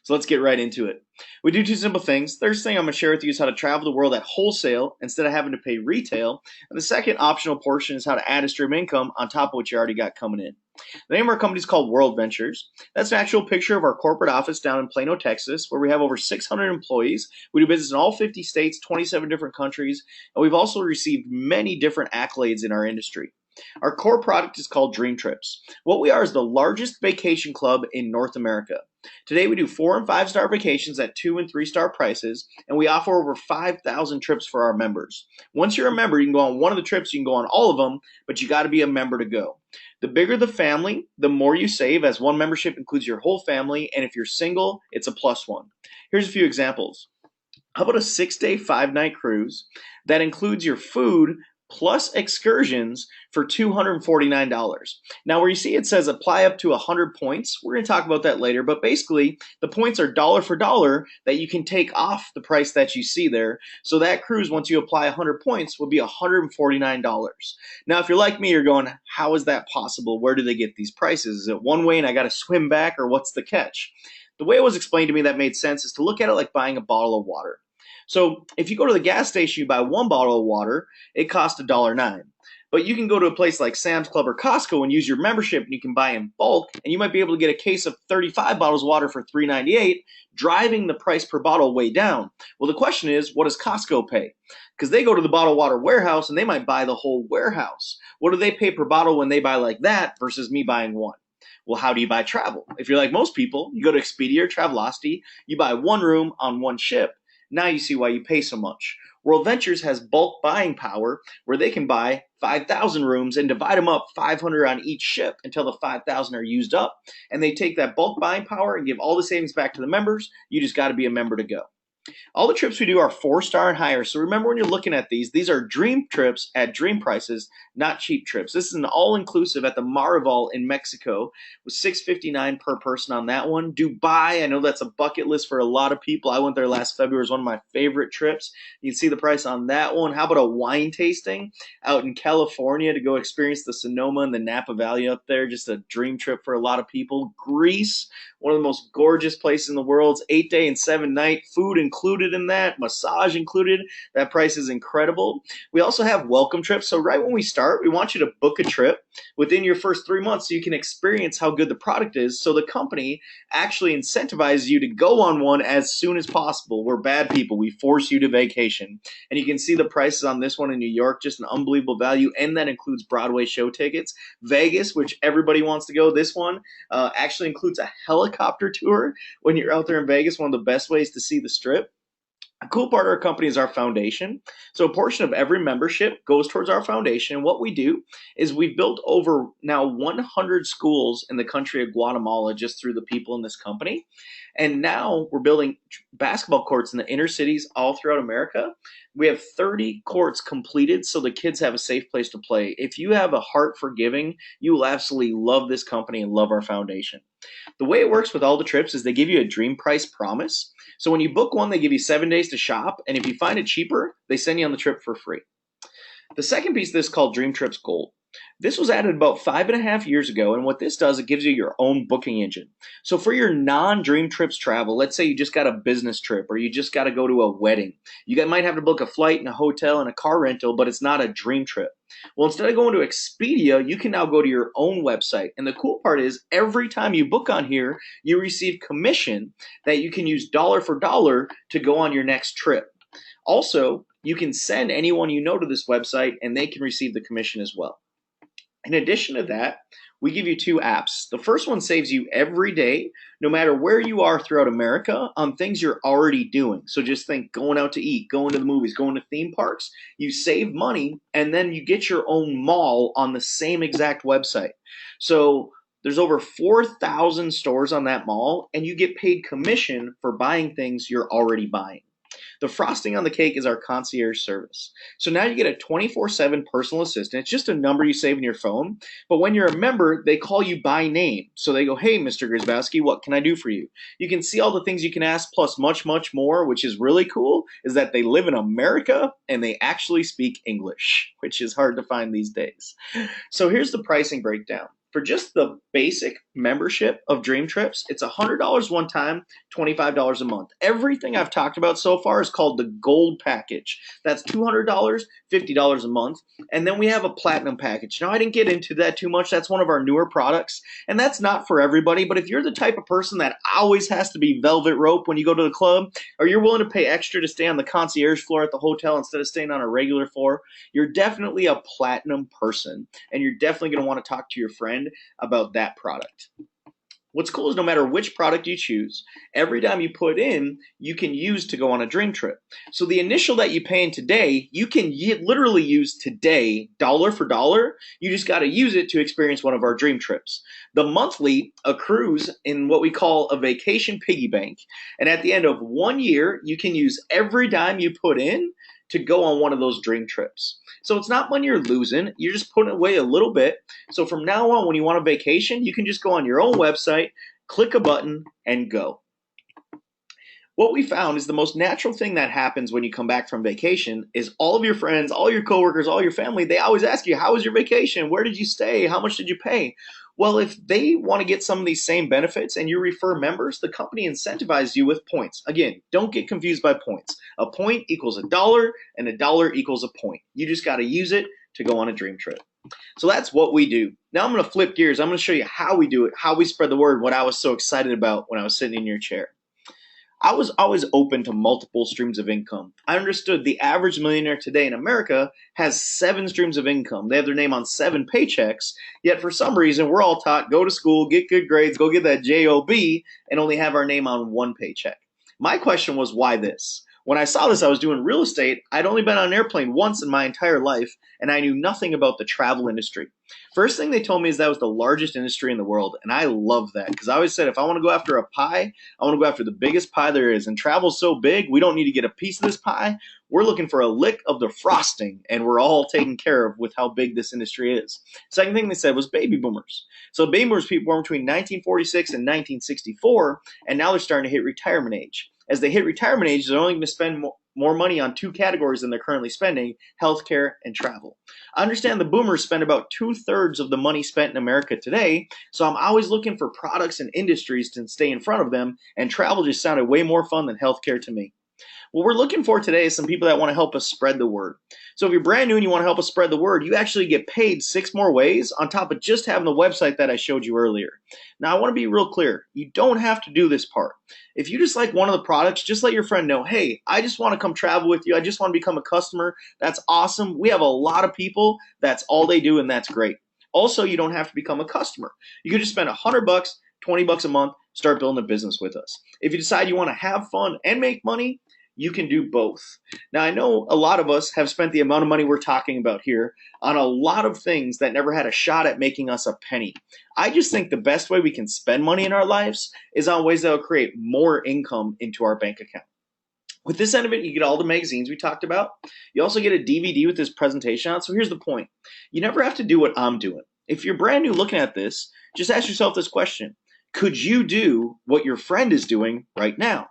So let's get right into it. We do two simple things. First thing I'm going to share with you is how to travel the world at wholesale instead of having to pay retail. And the second optional portion is how to add a stream income on top of what you already got coming in. The name of our company is called WorldVentures. That's an actual picture of our corporate office down in Plano, Texas, where we have over 600 employees. We do business in all 50 states, 27 different countries, and we've also received many different accolades in our industry. Our core product is called DreamTrips. What we are is the largest vacation club in North America. Today we do 4- and 5-star vacations at 2- and 3-star prices, and we offer over 5,000 trips for our members. Once you're a member, you can go on one of the trips, you can go on all of them, but you got to be a member to go. The bigger the family, the more you save, as one membership includes your whole family, and if you're single, it's a +1. Here's a few examples. How about a 6-day, 5-night cruise that includes your food plus excursions for $249. Now, where you see it says apply up to 100 points, we're going to talk about that later, but basically the points are dollar for dollar that you can take off the price that you see there. So that cruise, once you apply 100 points, will be $149. Now, if you're like me, you're going, how is that possible? Where do they get these prices? Is it one way and I got to swim back, or what's the catch? The way it was explained to me that made sense is to look at it like buying a bottle of water. So if you go to the gas station, you buy one bottle of water, it costs $1.09. But you can go to a place like Sam's Club or Costco and use your membership, and you can buy in bulk, and you might be able to get a case of 35 bottles of water for $3.98, driving the price per bottle way down. Well, the question is, what does Costco pay? Because they go to the bottled water warehouse and they might buy the whole warehouse. What do they pay per bottle when they buy like that versus me buying one? Well, how do you buy travel? If you're like most people, you go to Expedia or Travelocity, you buy one room on one ship. Now you see why you pay so much. WorldVentures has bulk buying power where they can buy 5,000 rooms and divide them up 500 on each ship until the 5,000 are used up. And they take that bulk buying power and give all the savings back to the members. You just got to be a member to go. All the trips we do are 4-star and higher. So remember, when you're looking at these are dream trips at dream prices, not cheap trips. This is an all-inclusive at the Marival in Mexico with $659 per person on that one. Dubai, I know that's a bucket list for a lot of people. I went there last February. It was one of my favorite trips. You can see the price on that one. How about a wine tasting out in California to go experience the Sonoma and the Napa Valley up there? Just a dream trip for a lot of people. Greece, one of the most gorgeous places in the world. 8-day and 7-night, food included in that, massage included. That price is incredible. We also have welcome trips. So right when we start, we want you to book a trip within your first 3 months so you can experience how good the product is. So the company actually incentivizes you to go on one as soon as possible. We're bad people. We force you to vacation. And you can see the prices on this one in New York, just an unbelievable value. And that includes Broadway show tickets. Vegas, which everybody wants to go. This one actually includes a helicopter tour when you're out there in Vegas, one of the best ways to see the Strip. A cool part of our company is our foundation. So a portion of every membership goes towards our foundation. And what we do is we've built over now 100 schools in the country of Guatemala just through the people in this company. And now we're building basketball courts in the inner cities all throughout America. We have 30 courts completed so the kids have a safe place to play. If you have a heart for giving, you will absolutely love this company and love our foundation. The way it works with all the trips is they give you a dream price promise. So when you book one, they give you 7 days to shop. And if you find it cheaper, they send you on the trip for free. The second piece of this is called DreamTrips Gold. This was added about 5.5 years ago, and what this does, it gives you your own booking engine. So for your non-Dream Trips travel, let's say you just got a business trip or you just got to go to a wedding. You might have to book a flight and a hotel and a car rental, but it's not a dream trip. Well, instead of going to Expedia, you can now go to your own website. And the cool part is every time you book on here, you receive commission that you can use dollar for dollar to go on your next trip. Also, you can send anyone you know to this website and they can receive the commission as well. In addition to that, we give you 2 apps. The first one saves you every day, no matter where you are throughout America, on things you're already doing. So just think going out to eat, going to the movies, going to theme parks. You save money, and then you get your own mall on the same exact website. So there's over 4,000 stores on that mall, and you get paid commission for buying things you're already buying. The frosting on the cake is our concierge service. So now you get a 24/7 personal assistant. It's just a number you save in your phone. But when you're a member, they call you by name. So they go, hey, Mr. Grzybowski, what can I do for you? You can see all the things you can ask plus much, much more, which is really cool, is that they live in America and they actually speak English, which is hard to find these days. So here's the pricing breakdown. For just the basic membership of DreamTrips, it's $100 one time, $25 a month. Everything I've talked about so far is called the Gold package. That's $200, $50 a month. And then we have a Platinum package. Now, I didn't get into that too much. That's one of our newer products, and that's not for everybody. But if you're the type of person that always has to be velvet rope when you go to the club, or you're willing to pay extra to stay on the concierge floor at the hotel instead of staying on a regular floor, you're definitely a Platinum person, and you're definitely going to want to talk to your friend about that product. What's cool is no matter which product you choose, every dime you put in, you can use to go on a dream trip. So the initial that you pay in today, you can literally use today, dollar for dollar. You just got to use it to experience one of our dream trips. The monthly accrues in what we call a vacation piggy bank. And at the end of 1 year, you can use every dime you put in to go on one of those dream trips. So it's not money you're losing, you're just putting away a little bit. So from now on, when you want a vacation, you can just go on your own website, click a button, and go. What we found is the most natural thing that happens when you come back from vacation is all of your friends, all your coworkers, all your family, they always ask you, how was your vacation? Where did you stay? How much did you pay? Well, if they want to get some of these same benefits and you refer members, the company incentivizes you with points. Again, don't get confused by points. A point equals $1 and $1 equals a point. You just got to use it to go on a dream trip. So that's what we do. Now I'm going to flip gears. I'm going to show you how we do it, how we spread the word, what I was so excited about when I was sitting in your chair. I was always open to multiple streams of income. I understood the average millionaire today in America has 7 streams of income. They have their name on 7 paychecks, yet for some reason we're all taught go to school, get good grades, go get that job, and only have our name on 1 paycheck. My question was, why this? When I saw this, I was doing real estate. I'd only been on an airplane once in my entire life, and I knew nothing about the travel industry. First thing they told me is that was the largest industry in the world, and I love that because I always said if I want to go after a pie, I want to go after the biggest pie there is, and travel's so big, we don't need to get a piece of this pie. We're looking for a lick of the frosting, and we're all taken care of with how big this industry is. Second thing they said was baby boomers. So baby boomers, people born between 1946 and 1964, and now they're starting to hit retirement age. As they hit retirement age, they're only going to spend more money on 2 categories than they're currently spending, healthcare and travel. I understand the boomers spend about 2/3 of the money spent in America today, so I'm always looking for products and industries to stay in front of them, and travel just sounded way more fun than healthcare to me. What we're looking for today is some people that want to help us spread the word. So if you're brand new and you want to help us spread the word, you actually get paid 6 more ways on top of just having the website that I showed you earlier. Now I want to be real clear. You don't have to do this part. If you just like one of the products, just let your friend know, hey, I just want to come travel with you. I just want to become a customer. That's awesome. We have a lot of people. That's all they do, and that's great. Also, you don't have to become a customer. You can just spend $100, $20 a month, start building a business with us. If you decide you want to have fun and make money, you can do both. Now, I know a lot of us have spent the amount of money we're talking about here on a lot of things that never had a shot at making us a penny. I just think the best way we can spend money in our lives is on ways that will create more income into our bank account. With this end of it, you get all the magazines we talked about. You also get a DVD with this presentation on. So here's the point. You never have to do what I'm doing. If you're brand new looking at this, just ask yourself this question. Could you do what your friend is doing right now?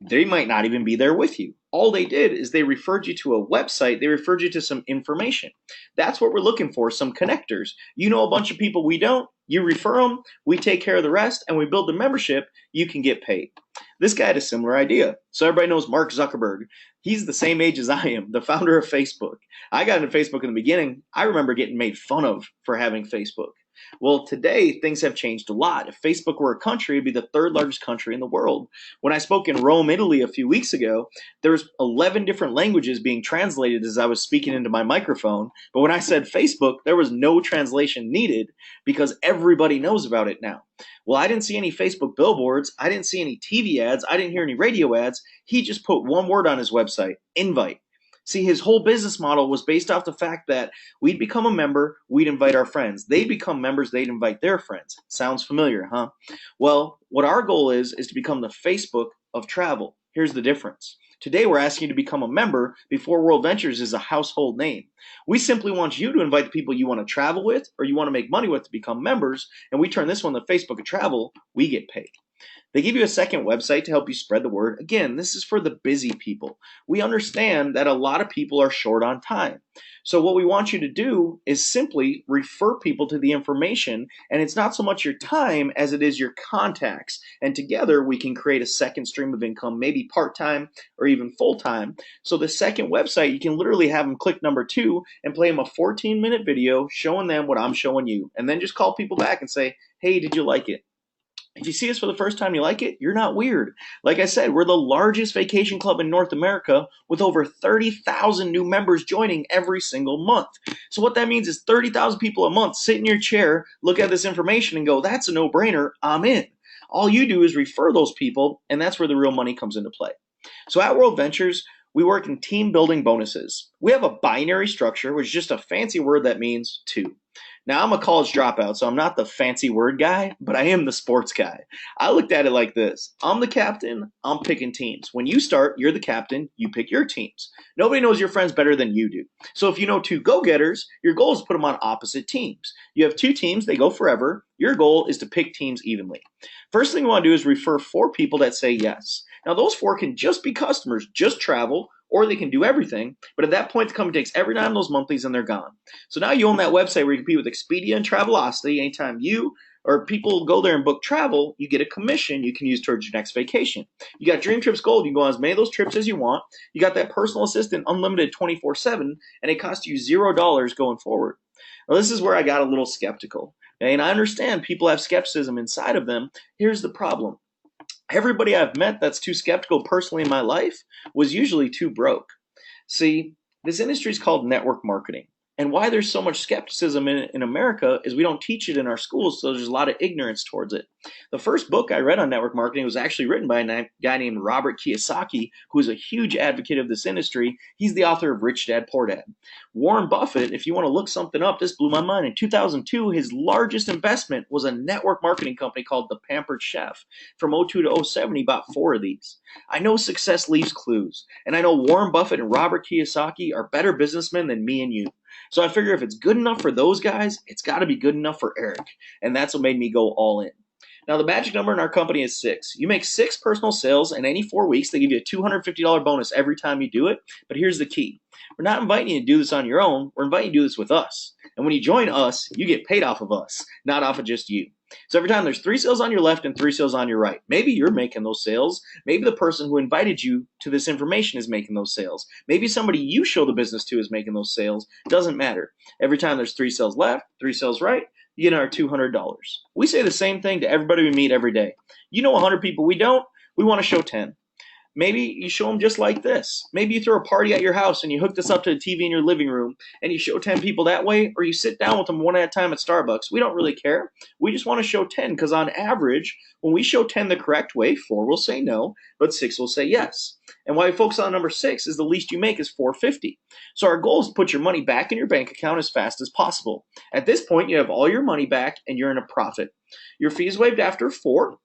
They might not even be there with you. All they did is they referred you to a website. They referred you to some information. That's what we're looking for, some connectors. You know a bunch of people we don't. You refer them. We take care of the rest, and we build the membership. You can get paid. This guy had a similar idea. So everybody knows Mark Zuckerberg. He's the same age as I am, the founder of Facebook. I got into Facebook in the beginning. I remember getting made fun of for having Facebook. Well, today, things have changed a lot. If Facebook were a country, it'd be the 3rd largest country in the world. When I spoke in Rome, Italy a few weeks ago, there was 11 different languages being translated as I was speaking into my microphone. But when I said Facebook, there was no translation needed because everybody knows about it now. Well, I didn't see any Facebook billboards. I didn't see any TV ads. I didn't hear any radio ads. He just put one word on his website, invite. See, his whole business model was based off the fact that we'd become a member, we'd invite our friends. They'd become members, they'd invite their friends. Sounds familiar, huh? Well, what our goal is to become the Facebook of travel. Here's the difference. Today, we're asking you to become a member before World Ventures is a household name. We simply want you to invite the people you want to travel with or you want to make money with to become members, and we turn this one the Facebook of travel, we get paid. They give you a second website to help you spread the word. Again, this is for the busy people. We understand that a lot of people are short on time. So what we want you to do is simply refer people to the information, and it's not so much your time as it is your contacts. And together we can create a second stream of income, maybe part-time or even full-time. So the second website, you can literally have them click number 2 and play them a 14-minute video showing them what I'm showing you. And then just call people back and say, hey, did you like it? If you see us for the first time, you like it, you're not weird. Like I said, we're the largest vacation club in North America with over 30,000 new members joining every single month. So what that means is 30,000 people a month sit in your chair, look at this information and go, that's a no-brainer, I'm in. All you do is refer those people, and that's where the real money comes into play. So at World Ventures, we work in team building bonuses. We have a binary structure, which is just a fancy word that means 2. Now, I'm a college dropout, so I'm not the fancy word guy, but I am the sports guy. I looked at it like this. I'm the captain, I'm picking teams. When you start, you're the captain, you pick your teams. Nobody knows your friends better than you do. So if you know 2 go-getters, your goal is to put them on opposite teams. You have 2 teams, they go forever. Your goal is to pick teams evenly. First thing you want to do is refer 4 people that say yes. Now, those 4 can just be customers, just travel, or they can do everything. But at that point, the company takes every dime of those monthlies and they're gone. So now you own that website where you compete with Expedia and Travelocity. Anytime you or people go there and book travel, you get a commission you can use towards your next vacation. You got DreamTrips Gold. You can go on as many of those trips as you want. You got that personal assistant unlimited 24/7, and it costs you $0 going forward. Now, this is where I got a little skeptical. Okay? And I understand people have skepticism inside of them. Here's the problem. Everybody I've met that's too skeptical personally in my life was usually too broke. See, this industry is called network marketing. And why there's so much skepticism in America is we don't teach it in our schools, so there's a lot of ignorance towards it. The first book I read on network marketing was actually written by a guy named Robert Kiyosaki, who is a huge advocate of this industry. He's the author of Rich Dad, Poor Dad. Warren Buffett, if you want to look something up, this blew my mind. In 2002, his largest investment was a network marketing company called The Pampered Chef. From 02 to 07, he bought 4 of these. I know success leaves clues, and I know Warren Buffett and Robert Kiyosaki are better businessmen than me and you. So I figure if it's good enough for those guys, it's got to be good enough for Eric. And that's what made me go all in. Now, the magic number in our company is 6. You make 6 personal sales in any 4 weeks. They give you a $250 bonus every time you do it. But here's the key. We're not inviting you to do this on your own. We're inviting you to do this with us. And when you join us, you get paid off of us, not off of just you. So every time there's 3 sales on your left and 3 sales on your right. Maybe you're making those sales. Maybe the person who invited you to this information is making those sales. Maybe somebody you show the business to is making those sales. Doesn't matter. Every time there's 3 sales left, 3 sales right, you get our $200. We say the same thing to everybody we meet every day. You know 100 people we don't, we want to show 10. Maybe you show them just like this. Maybe you throw a party at your house and you hook this up to the TV in your living room and you show 10 people that way, or you sit down with them one at a time at Starbucks. We don't really care. We just want to show 10 because on average, when we show 10 the correct way, 4 will say no, but 6 will say yes. And why we focus on number 6 is the least you make is $450. So our goal is to put your money back in your bank account as fast as possible. At this point, you have all your money back and you're in a profit. Your fee is waived after 4,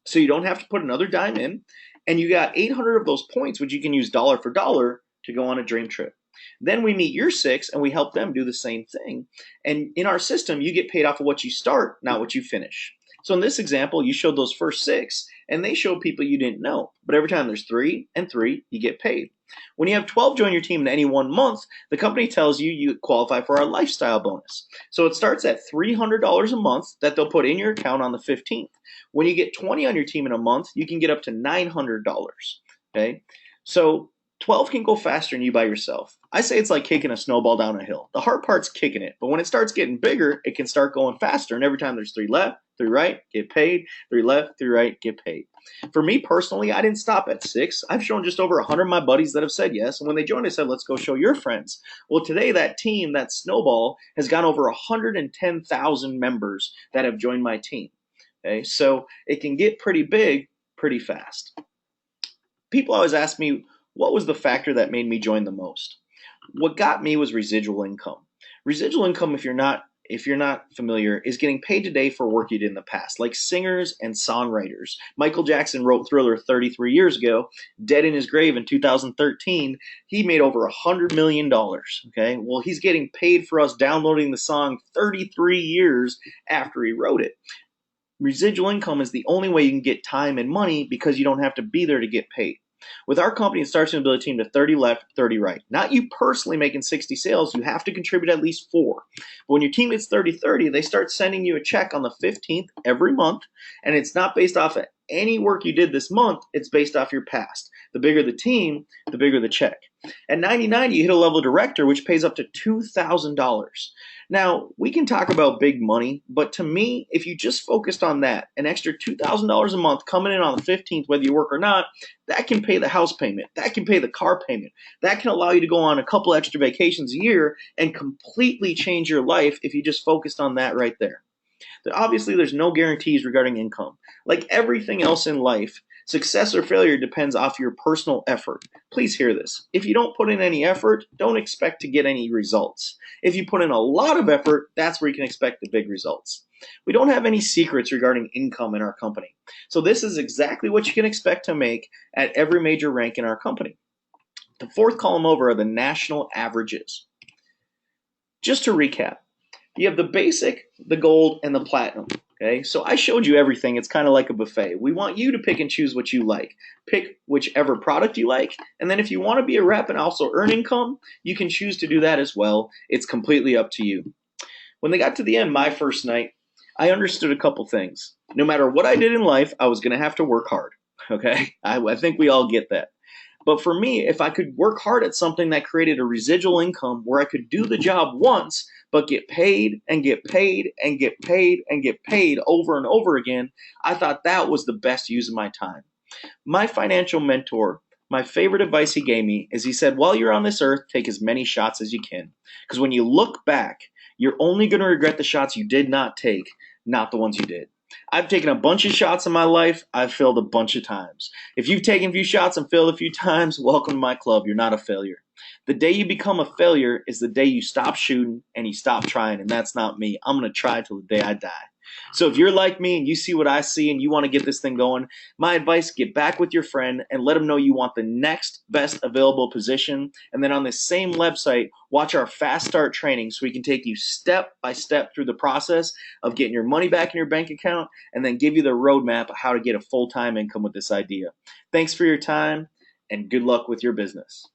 so you don't have to put another dime in. And you got 800 of those points, which you can use dollar for dollar to go on a dream trip. Then we meet your 6 and we help them do the same thing. And in our system, you get paid off of what you start, not what you finish. So in this example, you showed those first 6 and they showed people you didn't know. But every time there's 3 and 3, you get paid. When you have 12 join your team in any one month, the company tells you you qualify for our lifestyle bonus. So it starts at $300 a month that they'll put in your account on the 15th. When you get 20 on your team in a month, you can get up to $900. Okay, so 12 can go faster than you by yourself. I say it's like kicking a snowball down a hill. The hard part's kicking it, but when it starts getting bigger, it can start going faster. And every time there's 3 left, 3 right, get paid. 3 left, 3 right, get paid. For me personally, I didn't stop at 6. I've shown just over 100 of my buddies that have said yes. And when they joined, I said, let's go show your friends. Well, today that team, that snowball, has gone over 110,000 members that have joined my team. Okay, so it can get pretty big pretty fast. People always ask me, what was the factor that made me join the most? What got me was residual income. Residual income, if you're not familiar, is getting paid today for work you did in the past, like singers and songwriters. Michael Jackson wrote Thriller 33 years ago, dead in his grave in 2013. He made over $100 million. Okay, well, he's getting paid for us downloading the song 33 years after he wrote it. Residual income is the only way you can get time and money because you don't have to be there to get paid. With our company, it starts to build a team to 30 left, 30 right. Not you personally making 60 sales, you have to contribute at least 4. But when your team gets 30-30, they start sending you a check on the 15th every month, and it's not based off of any work you did this month, it's based off your past. The bigger the team, the bigger the check. At 90-90, you hit a level director, which pays up to $2,000. Now, we can talk about big money, but to me, if you just focused on that, an extra $2,000 a month coming in on the 15th, whether you work or not, that can pay the house payment. That can pay the car payment. That can allow you to go on a couple extra vacations a year and completely change your life if you just focused on that right there. Obviously, there's no guarantees regarding income. Like everything else in life, success or failure depends off your personal effort. Please hear this. If you don't put in any effort, don't expect to get any results. If you put in a lot of effort, that's where you can expect the big results. We don't have any secrets regarding income in our company. So this is exactly what you can expect to make at every major rank in our company. The fourth column over are the national averages. Just to recap, you have the basic, the gold, and the platinum. Okay, so I showed you everything. It's kind of like a buffet. We want you to pick and choose what you like. Pick whichever product you like, and then if you want to be a rep and also earn income, you can choose to do that as well. It's completely up to you. When they got to the end, my first night, I understood a couple things. No matter what I did in life, I was going to have to work hard. Okay, I think we all get that. But for me, if I could work hard at something that created a residual income where I could do the job once, but get paid and get paid and get paid and get paid over and over again, I thought that was the best use of my time. My financial mentor, my favorite advice he gave me is he said, while you're on this earth, take as many shots as you can. Because when you look back, you're only going to regret the shots you did not take, not the ones you did. I've taken a bunch of shots in my life. I've failed a bunch of times. If you've taken a few shots and failed a few times, welcome to my club. You're not a failure. The day you become a failure is the day you stop shooting and you stop trying, and that's not me. I'm going to try till the day I die. So if you're like me and you see what I see and you want to get this thing going, my advice, get back with your friend and let them know you want the next best available position. And then on this same website, watch our fast start training so we can take you step by step through the process of getting your money back in your bank account and then give you the roadmap of how to get a full-time income with this idea. Thanks for your time and good luck with your business.